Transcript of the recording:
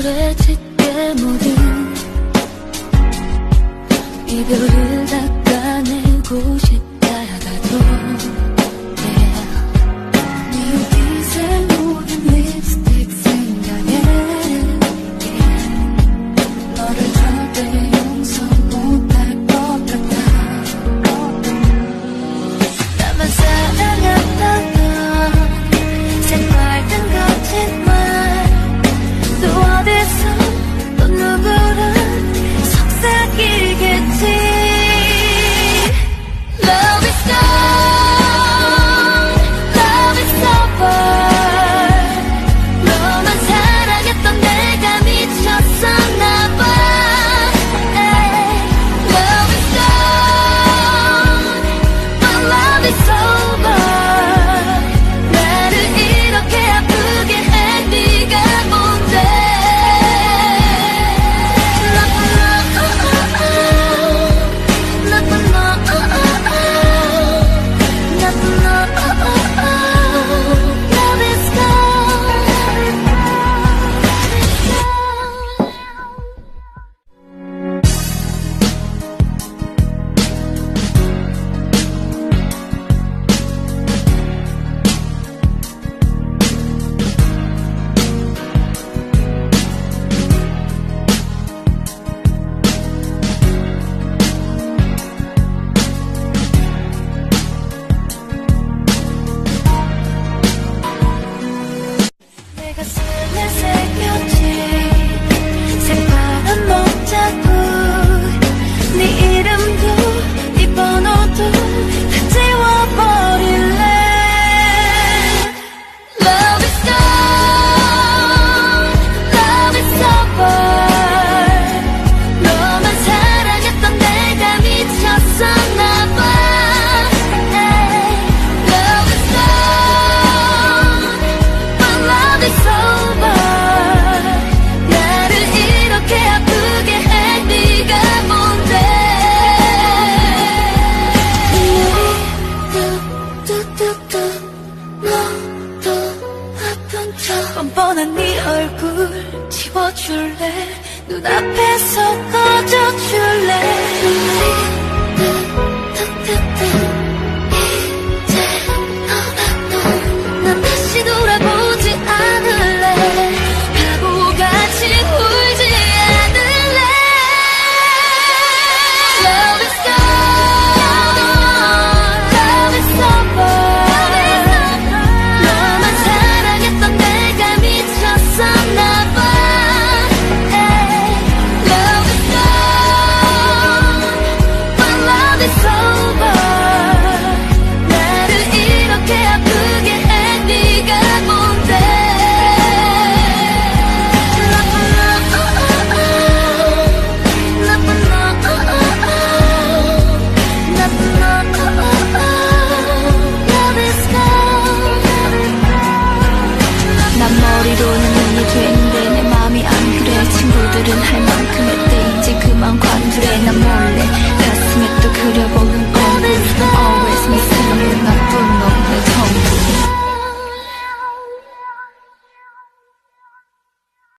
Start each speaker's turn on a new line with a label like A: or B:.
A: 술에 짙게 묻은 이별을 닦아내고 싶다 하다도 네 옷깃에 묻은 립스틱 생각에 너를 절대 용서 못할 것 같아. 나만 사랑한다던 새빨간 거짓말 또 어디서 또 누구랑 속삭이겠지. Love is gone, love is over. 너만 사랑했던 내가 미쳤었나 봐. Love is gone, but love is over. 나를 이렇게 아프게 해 네가 뭔데. 가슴에 새겼지 새파란 목자국 네 이름도 네 번호도 다 지워버릴래. Love is gone, love is over. 너만 사랑했던 내가 미쳤었나 봐. Love is gone, but love is over. 나를 이렇게 아프게 해 네가 뭔데. 너도 아픈 척 뻔뻔한 네 얼굴 지워줄래. 눈앞에서 꺼져줄래. 이제 너라도 난 다시 돌아보지 않을래. 바보같이 울지 않을래. Love is gone, love is over. 너만 사랑했던 내가 미쳤었나 봐. Love is gone, but love is over. 나를 이렇게 아프게 해 네가 뭔데. 난 머리로는 눈이 되는데 내 맘이 안 그래. 친구들은 할 만큼 했대. 이제 그만 관두래. 난 몰라